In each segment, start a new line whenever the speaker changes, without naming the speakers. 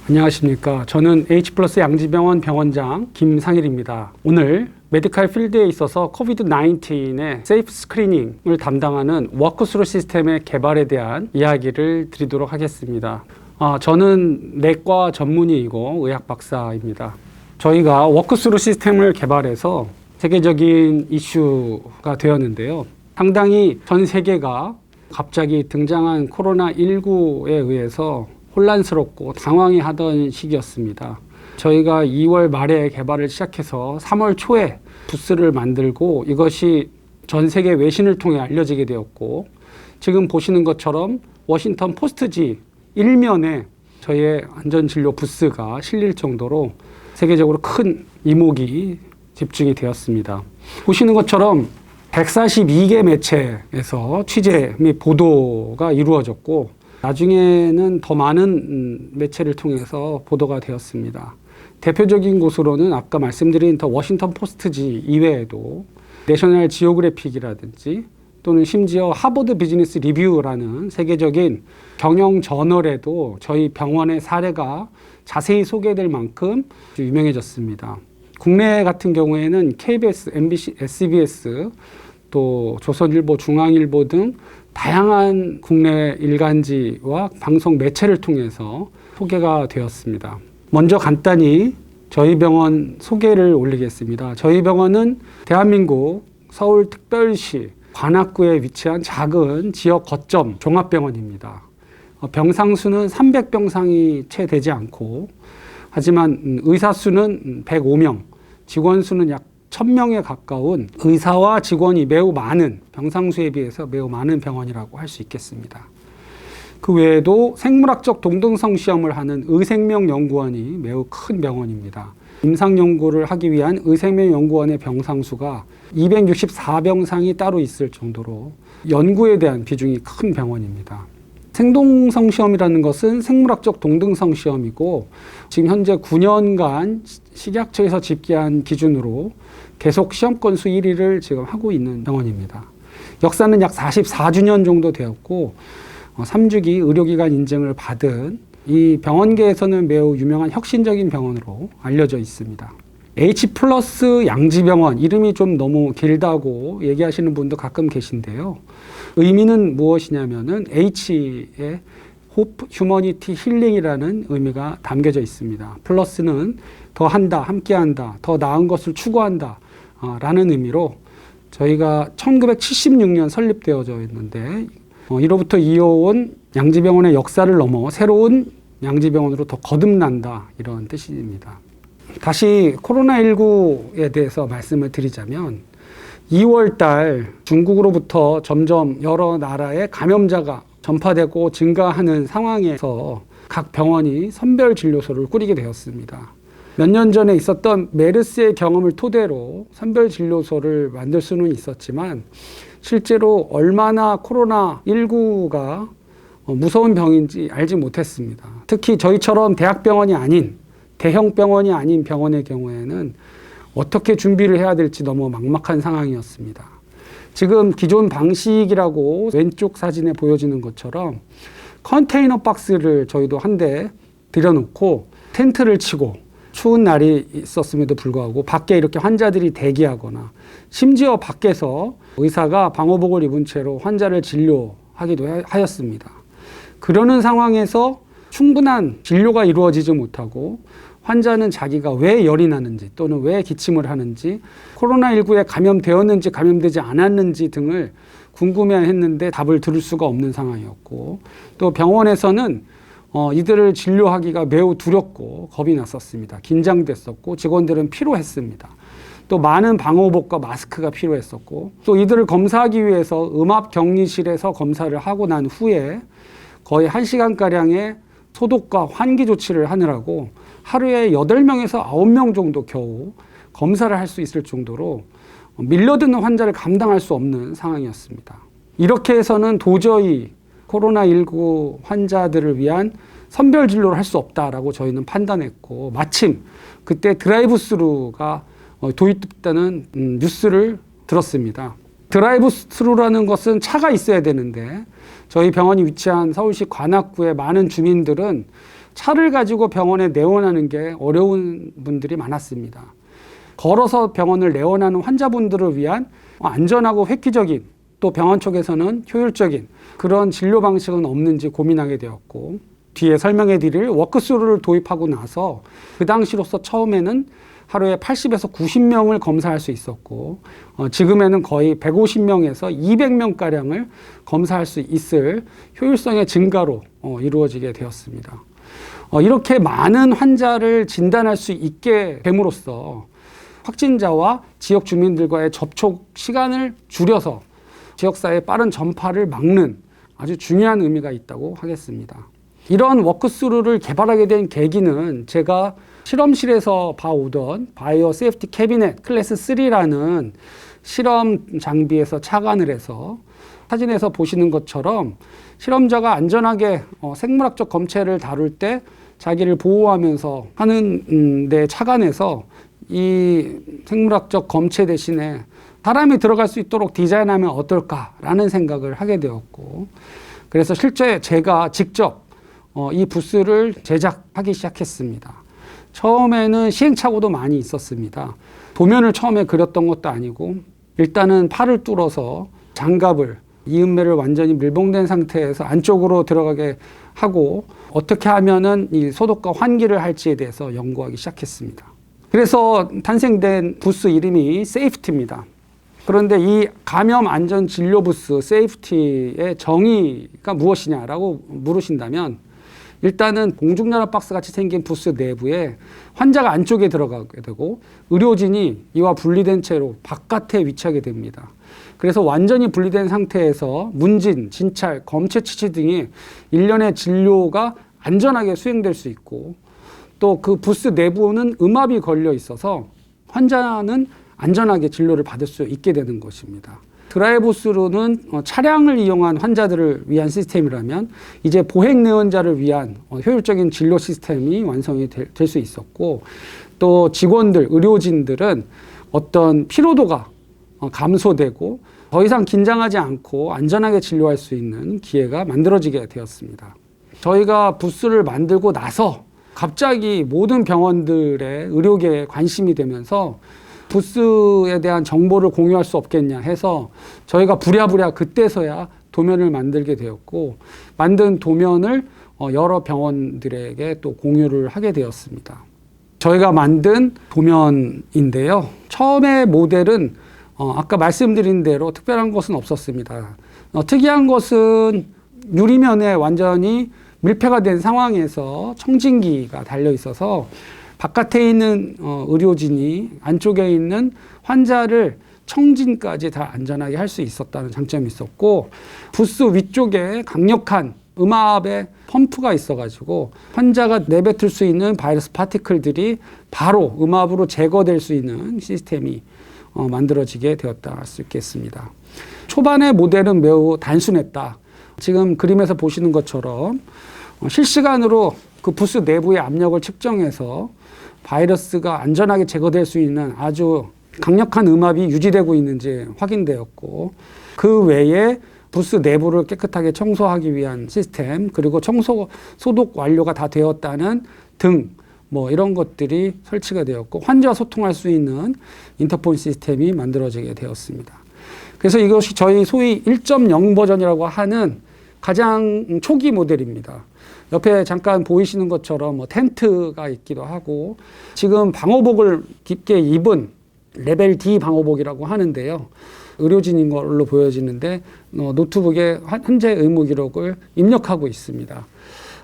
안녕하십니까. 저는 H플러스 양지병원 병원장 김상일입니다. 오늘 메디컬 필드에 있어서 코비드-19의 세이프 스크리닝을 담당하는 워크스루 시스템의 개발에 대한 이야기를 드리도록 하겠습니다. 저는 내과 전문의이고 의학 박사입니다. 저희가 워크스루 시스템을 개발해서 세계적인 이슈가 되었는데요. 상당히 전 세계가 갑자기 등장한 코로나19에 의해서 혼란스럽고 당황해하던 시기였습니다. 저희가 2월 말에 개발을 시작해서 3월 초에 부스를 만들고 이것이 전 세계 외신을 통해 알려지게 되었고, 지금 보시는 것처럼 워싱턴 포스트지 1면에 저희의 안전진료 부스가 실릴 정도로 세계적으로 큰 이목이 집중이 되었습니다. 보시는 것처럼 142개 매체에서 취재 및 보도가 이루어졌고, 나중에는 더 많은 매체를 통해서 보도가 되었습니다. 대표적인 곳으로는 아까 말씀드린 더 워싱턴 포스트지 이외에도 내셔널 지오그래픽이라든지 또는 심지어 하버드 비즈니스 리뷰라는 세계적인 경영 저널에도 저희 병원의 사례가 자세히 소개될 만큼 유명해졌습니다. 국내 같은 경우에는 KBS, MBC, SBS, 또 조선일보, 중앙일보 등 다양한 국내 일간지와 방송 매체를 통해서 소개가 되었습니다. 먼저 간단히 저희 병원 소개를 올리겠습니다. 저희 병원은 대한민국 서울특별시 관악구에 위치한 작은 지역 거점 종합병원입니다. 병상 수는 300병상이 채 되지 않고, 하지만 의사 수는 105명, 직원 수는 약 1000명에 가까운 의사와 직원이 매우 많은, 병상수에 비해서 매우 많은 병원이라고 할 수 있겠습니다. 그 외에도 생물학적 동등성 시험을 하는 의생명연구원이 매우 큰 병원입니다. 임상연구를 하기 위한 의생명연구원의 병상수가 264병상이 따로 있을 정도로 연구에 대한 비중이 큰 병원입니다. 생동성 시험이라는 것은 생물학적 동등성 시험이고, 지금 현재 9년간 식약처에서 집계한 기준으로 계속 시험 건수 1위를 지금 하고 있는 병원입니다. 역사는 약 44주년 정도 되었고, 3주기 의료기관 인증을 받은 이 병원계에서는 매우 유명한 혁신적인 병원으로 알려져 있습니다. H플러스 양지병원, 이름이 좀 너무 길다고 얘기하시는 분도 가끔 계신데요. 의미는 무엇이냐면은 H의 호프, 휴머니티, 힐링이라는 의미가 담겨져 있습니다. 플러스는 더한다, 함께한다, 더 나은 것을 추구한다 라는 의미로 저희가 1976년 설립되어져 있는데, 이로부터 이어온 양지병원의 역사를 넘어 새로운 양지병원으로 더 거듭난다, 이런 뜻입니다. 다시 코로나19에 대해서 말씀을 드리자면, 2월 달 중국으로부터 점점 여러 나라의 감염자가 전파되고 증가하는 상황에서 각 병원이 선별진료소를 꾸리게 되었습니다. 몇 년 전에 있었던 메르스의 경험을 토대로 선별진료소를 만들 수는 있었지만, 실제로 얼마나 코로나19가 무서운 병인지 알지 못했습니다. 특히 저희처럼 대학병원이 아닌, 대형 병원이 아닌 병원의 경우에는 어떻게 준비를 해야 될지 너무 막막한 상황이었습니다. 지금 기존 방식이라고 왼쪽 사진에 보여지는 것처럼 컨테이너 박스를 저희도 한 대 들여놓고 텐트를 치고 추운 날이 있었음에도 불구하고 밖에 이렇게 환자들이 대기하거나, 심지어 밖에서 의사가 방호복을 입은 채로 환자를 진료하기도 하였습니다. 그러는 상황에서 충분한 진료가 이루어지지 못하고 환자는 자기가 왜 열이 나는지 또는 왜 기침을 하는지, 코로나19에 감염되었는지 감염되지 않았는지 등을 궁금해했는데 답을 들을 수가 없는 상황이었고, 또 병원에서는 이들을 진료하기가 매우 두렵고 겁이 났었습니다. 긴장됐었고 직원들은 피로했습니다. 또 많은 방호복과 마스크가 필요했었고, 또 이들을 검사하기 위해서 음압격리실에서 검사를 하고 난 후에 거의 1시간가량의 소독과 환기 조치를 하느라고 하루에 8명에서 9명 정도 겨우 검사를 할 수 있을 정도로 밀려드는 환자를 감당할 수 없는 상황이었습니다. 이렇게 해서는 도저히 코로나19 환자들을 위한 선별진료를 할 수 없다라고 저희는 판단했고, 마침 그때 드라이브스루가 도입됐다는 뉴스를 들었습니다. 드라이브스루라는 것은 차가 있어야 되는데, 저희 병원이 위치한 서울시 관악구의 많은 주민들은 차를 가지고 병원에 내원하는 게 어려운 분들이 많았습니다. 걸어서 병원을 내원하는 환자분들을 위한 안전하고 획기적인, 또 병원 쪽에서는 효율적인 그런 진료 방식은 없는지 고민하게 되었고, 뒤에 설명해 드릴 워크스루를 도입하고 나서 그 당시로서 처음에는 하루에 80에서 90명을 검사할 수 있었고, 지금에는 거의 150명에서 200명가량을 검사할 수 있을 효율성의 증가로 이루어지게 되었습니다. 이렇게 많은 환자를 진단할 수 있게 됨으로써 확진자와 지역 주민들과의 접촉 시간을 줄여서 지역사회의 빠른 전파를 막는 아주 중요한 의미가 있다고 하겠습니다. 이런 워크스루를 개발하게 된 계기는 제가 실험실에서 봐오던 바이오 세이프티 캐비넷 클래스 3라는 실험 장비에서 착안을 해서 사진에서 보시는 것처럼 실험자가 안전하게 생물학적 검체를 다룰 때 자기를 보호하면서 하는 데 착안해서 이 생물학적 검체 대신에 사람이 들어갈 수 있도록 디자인하면 어떨까라는 생각을 하게 되었고, 그래서 실제 제가 직접 이 부스를 제작하기 시작했습니다. 처음에는 시행착오도 많이 있었습니다. 도면을 처음에 그렸던 것도 아니고, 일단은 팔을 뚫어서 장갑을, 이음매를 완전히 밀봉된 상태에서 안쪽으로 들어가게 하고 어떻게 하면은 이 소독과 환기를 할지에 대해서 연구하기 시작했습니다. 그래서 탄생된 부스 이름이 세이프티입니다. 그런데 이 감염 안전 진료 부스 세이프티의 정의가 무엇이냐라고 물으신다면, 일단은 공중연합 박스 같이 생긴 부스 내부에 환자가 안쪽에 들어가게 되고 의료진이 이와 분리된 채로 바깥에 위치하게 됩니다. 그래서 완전히 분리된 상태에서 문진, 진찰, 검체 치치 등의 일련의 진료가 안전하게 수행될 수 있고, 또 그 부스 내부는 음압이 걸려 있어서 환자는 안전하게 진료를 받을 수 있게 되는 것입니다. 드라이브스루는 차량을 이용한 환자들을 위한 시스템이라면 이제 보행 내원자를 위한 효율적인 진료 시스템이 완성이 될 수 있었고, 또 직원들, 의료진들은 어떤 피로도가 감소되고 더 이상 긴장하지 않고 안전하게 진료할 수 있는 기회가 만들어지게 되었습니다. 저희가 부스를 만들고 나서 갑자기 모든 병원들의 의료계에 관심이 되면서 부스에 대한 정보를 공유할 수 없겠냐 해서 저희가 부랴부랴 그때서야 도면을 만들게 되었고, 만든 도면을 여러 병원들에게 또 공유를 하게 되었습니다. 저희가 만든 도면인데요. 처음에 모델은 아까 말씀드린 대로 특별한 것은 없었습니다. 특이한 것은 유리면에 완전히 밀폐가 된 상황에서 청진기가 달려 있어서 바깥에 있는 의료진이 안쪽에 있는 환자를 청진까지 다 안전하게 할 수 있었다는 장점이 있었고, 부스 위쪽에 강력한 음압의 펌프가 있어가지고 환자가 내뱉을 수 있는 바이러스 파티클들이 바로 음압으로 제거될 수 있는 시스템이 만들어지게 되었다 할 수 있겠습니다. 초반의 모델은 매우 단순했다. 지금 그림에서 보시는 것처럼 실시간으로 그 부스 내부의 압력을 측정해서 바이러스가 안전하게 제거될 수 있는 아주 강력한 음압이 유지되고 있는지 확인되었고, 그 외에 부스 내부를 깨끗하게 청소하기 위한 시스템, 그리고 소독 완료가 다 되었다는 등 이런 것들이 설치가 되었고, 환자와 소통할 수 있는 인터폰 시스템이 만들어지게 되었습니다. 그래서 이것이 저희 소위 1.0 버전이라고 하는 가장 초기 모델입니다. 옆에 잠깐 보이시는 것처럼 텐트가 있기도 하고, 지금 방호복을 깊게 입은 레벨 D 방호복이라고 하는데요. 의료진인 걸로 보여지는데 노트북에 현재 의무 기록을 입력하고 있습니다.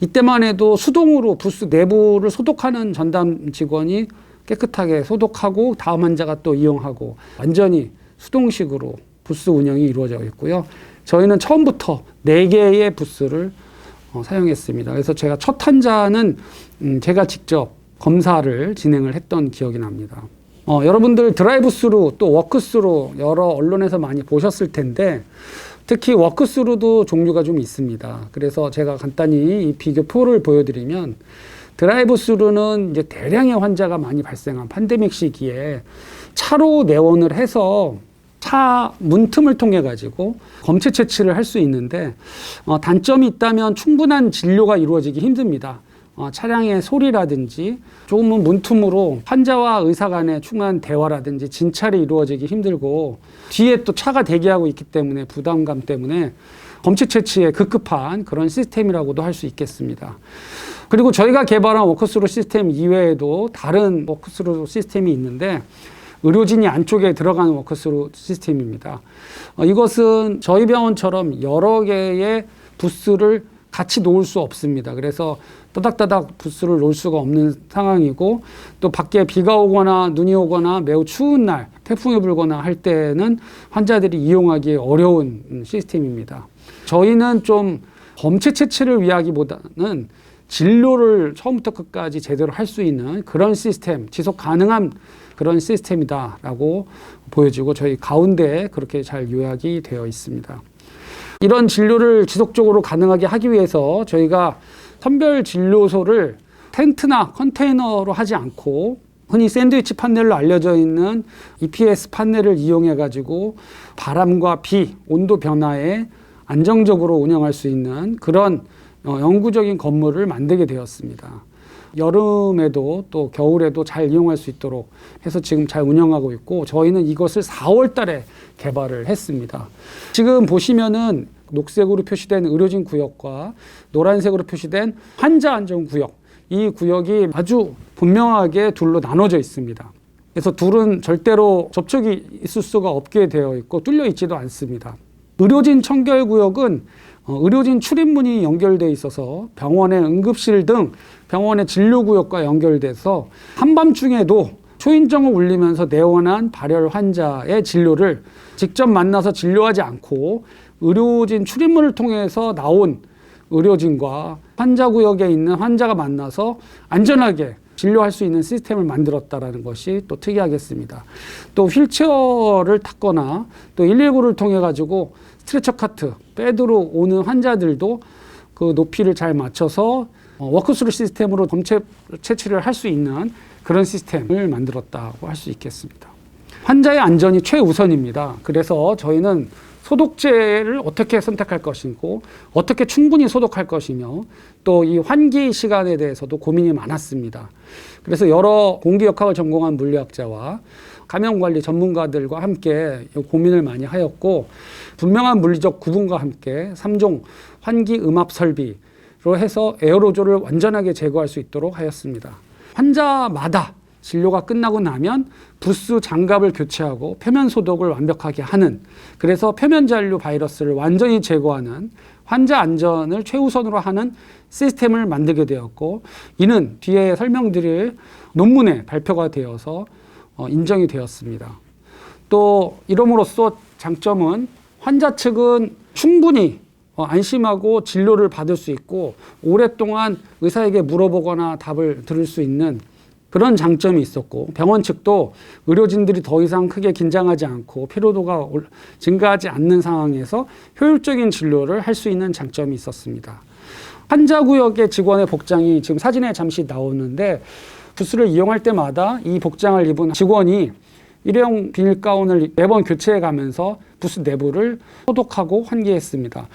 이때만 해도 수동으로 부스 내부를 소독하는 전담 직원이 깨끗하게 소독하고 다음 환자가 또 이용하고 완전히 수동식으로 부스 운영이 이루어져 있고요. 저희는 처음부터 4개의 부스를 사용했습니다. 그래서 제가 첫 환자는 제가 직접 검사를 진행을 했던 기억이 납니다. 여러분들 드라이브스루 또 워크스루 여러 언론에서 많이 보셨을 텐데, 특히 워크스루도 종류가 좀 있습니다. 그래서 제가 간단히 이 비교표를 보여드리면, 드라이브스루는 이제 대량의 환자가 많이 발생한 팬데믹 시기에 차로 내원을 해서 차 문틈을 통해 가지고 검체 채취를 할 수 있는데, 단점이 있다면 충분한 진료가 이루어지기 힘듭니다. 차량의 소리라든지 조금은 문틈으로 환자와 의사 간의 충분한 대화라든지 진찰이 이루어지기 힘들고 뒤에 또 차가 대기하고 있기 때문에 부담감 때문에 검체 채취에 급급한 그런 시스템이라고도 할 수 있겠습니다. 그리고 저희가 개발한 워크스루 시스템 이외에도 다른 워크스루 시스템이 있는데 의료진이 안쪽에 들어가는 워크스루 시스템입니다. 이것은 저희 병원처럼 여러 개의 부스를 같이 놓을 수 없습니다. 그래서 또닥또닥 부스를 놓을 수가 없는 상황이고 또 밖에 비가 오거나 눈이 오거나 매우 추운 날 태풍이 불거나 할 때는 환자들이 이용하기 어려운 시스템입니다. 저희는 좀 검체 채취를 위하기보다는 진료를 처음부터 끝까지 제대로 할 수 있는 그런 시스템, 지속 가능한 그런 시스템이다라고 보여지고 저희 가운데에 그렇게 잘 요약이 되어 있습니다. 이런 진료를 지속적으로 가능하게 하기 위해서 저희가 선별 진료소를 텐트나 컨테이너로 하지 않고 흔히 샌드위치 판넬로 알려져 있는 EPS 판넬을 이용해 가지고 바람과 비, 온도 변화에 안정적으로 운영할 수 있는 그런 영구적인 건물을 만들게 되었습니다. 여름에도 또 겨울에도 잘 이용할 수 있도록 해서 지금 잘 운영하고 있고 저희는 이것을 4월 달에 개발을 했습니다. 지금 보시면은 녹색으로 표시된 의료진 구역과 노란색으로 표시된 환자 안전 구역, 이 구역이 아주 분명하게 둘로 나눠져 있습니다. 그래서 둘은 절대로 접촉이 있을 수가 없게 되어 있고 뚫려 있지도 않습니다. 의료진 청결 구역은 의료진 출입문이 연결되어 있어서 병원의 응급실 등 병원의 진료구역과 연결돼서 한밤중에도 초인종을 울리면서 내원한 발열 환자의 진료를 직접 만나서 진료하지 않고 의료진 출입문을 통해서 나온 의료진과 환자구역에 있는 환자가 만나서 안전하게 진료할 수 있는 시스템을 만들었다는 것이 또 특이하겠습니다. 또 휠체어를 탔거나 또 119를 통해 가지고 스트레처 카트, 베드로 오는 환자들도 그 높이를 잘 맞춰서 워크스루 시스템으로 검체 채취를 할 수 있는 그런 시스템을 만들었다고 할 수 있겠습니다. 환자의 안전이 최우선입니다. 그래서 저희는 소독제를 어떻게 선택할 것이고 어떻게 충분히 소독할 것이며 또 이 환기 시간에 대해서도 고민이 많았습니다. 그래서 여러 공기역학을 전공한 물리학자와 감염관리 전문가들과 함께 고민을 많이 하였고 분명한 물리적 구분과 함께 3종 환기 음압 설비로 해서 에어로졸을 완전하게 제거할 수 있도록 하였습니다. 환자마다 진료가 끝나고 나면 부스 장갑을 교체하고 표면 소독을 완벽하게 하는, 그래서 표면 잔류 바이러스를 완전히 제거하는 환자 안전을 최우선으로 하는 시스템을 만들게 되었고 이는 뒤에 설명드릴 논문에 발표가 되어서 인정이 되었습니다. 또 이름으로써 장점은 환자 측은 충분히 안심하고 진료를 받을 수 있고 오랫동안 의사에게 물어보거나 답을 들을 수 있는 그런 장점이 있었고 병원 측도 의료진들이 더 이상 크게 긴장하지 않고 피로도가 증가하지 않는 상황에서 효율적인 진료를 할 수 있는 장점이 있었습니다. 환자구역의 직원의 복장이 지금 사진에 잠시 나오는데 부스를 이용할 때마다 이 복장을 입은 직원이 일회용 비닐 가운을 매번 교체해 가면서 부스 내부를 소독하고 환기했습니다.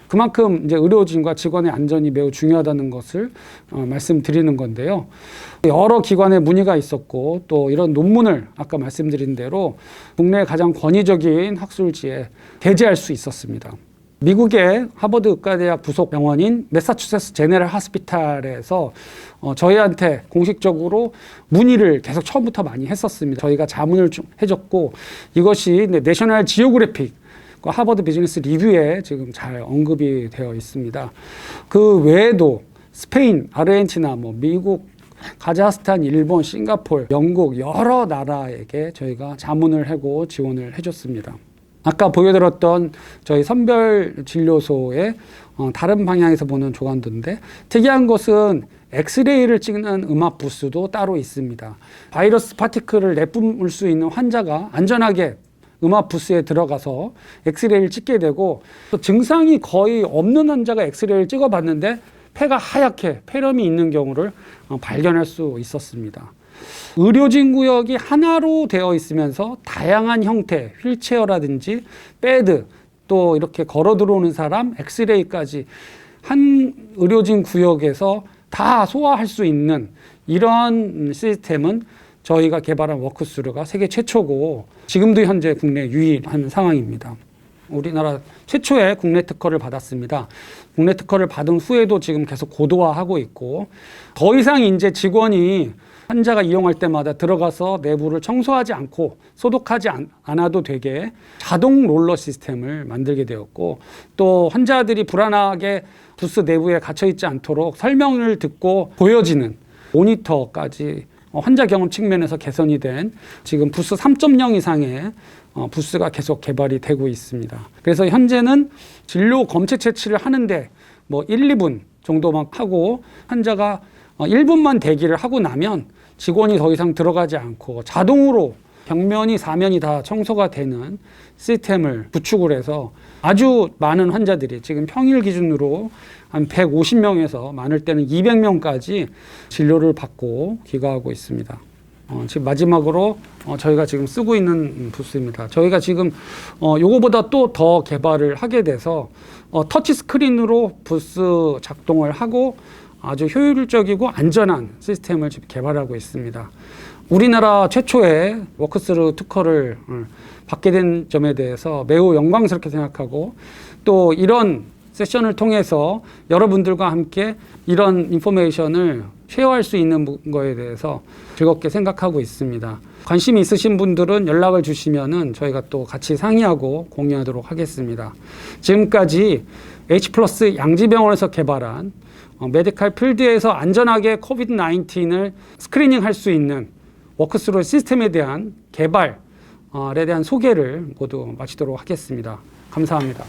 그만큼 이제 의료진과 직원의 안전이 매우 중요하다는 것을 말씀드리는 건데요. 여러 기관에 문의가 있었고 또 이런 논문을 아까 말씀드린 대로 국내 가장 권위적인 학술지에 게재할 수 있었습니다. 미국의 하버드 의과대학 부속 병원인 매사추세츠 제네럴 하스피탈에서 저희한테 공식적으로 문의를 계속 처음부터 많이 했었습니다. 저희가 자문을 좀 해줬고 이것이 내셔널 지오그래픽 하버드 비즈니스 리뷰에 지금 잘 언급이 되어 있습니다. 그 외에도 스페인, 아르헨티나, 미국, 카자흐스탄, 일본, 싱가포르, 영국 여러 나라에게 저희가 자문을 하고 지원을 해줬습니다. 아까 보여드렸던 저희 선별진료소의 다른 방향에서 보는 조감도인데 특이한 것은 엑스레이를 찍는 음압 부스도 따로 있습니다. 바이러스 파티클을 내뿜을 수 있는 환자가 안전하게 음압 부스에 들어가서 엑스레이를 찍게 되고 또 증상이 거의 없는 환자가 엑스레이를 찍어봤는데 폐가 하얗게 폐렴이 있는 경우를 발견할 수 있었습니다. 의료진 구역이 하나로 되어 있으면서 다양한 형태, 휠체어라든지 베드, 또 이렇게 걸어 들어오는 사람, 엑스레이까지 한 의료진 구역에서 다 소화할 수 있는 이런 시스템은 저희가 개발한 워크스루가 세계 최초고 지금도 현재 국내 유일한 상황입니다. 우리나라 최초의 국내 특허를 받았습니다. 국내 특허를 받은 후에도 지금 계속 고도화하고 있고 더 이상 이제 직원이 환자가 이용할 때마다 들어가서 내부를 청소하지 않고 소독하지 않아도 되게 자동 롤러 시스템을 만들게 되었고 또 환자들이 불안하게 부스 내부에 갇혀 있지 않도록 설명을 듣고 보여지는 모니터까지 환자 경험 측면에서 개선이 된 지금 부스 3.0 이상의 부스가 계속 개발이 되고 있습니다. 그래서 현재는 진료 검체 채취를 하는데 뭐 1, 2분 정도만 하고 환자가 1분만 대기를 하고 나면 직원이 더 이상 들어가지 않고 자동으로 벽면이 사면이 다 청소가 되는 시스템을 구축을 해서 아주 많은 환자들이 지금 평일 기준으로 한 150명에서 많을 때는 200명까지 진료를 받고 귀가하고 있습니다. 지금 마지막으로 저희가 지금 쓰고 있는 부스입니다. 저희가 지금 요거보다 또 더 개발을 하게 돼서 터치 스크린으로 부스 작동을 하고 아주 효율적이고 안전한 시스템을 지금 개발하고 있습니다. 우리나라 최초의 워크스루 특허를 받게 된 점에 대해서 매우 영광스럽게 생각하고 또 이런 세션을 통해서 여러분들과 함께 이런 인포메이션을 쉐어할 수 있는 거에 대해서 즐겁게 생각하고 있습니다. 관심이 있으신 분들은 연락을 주시면은 저희가 또 같이 상의하고 공유하도록 하겠습니다. 지금까지 H+ 양지병원에서 개발한 메디컬 필드에서 안전하게 코비드-19을 스크리닝할 수 있는 워크스루 시스템에 대한 개발에 대한 소개를 모두 마치도록 하겠습니다. 감사합니다.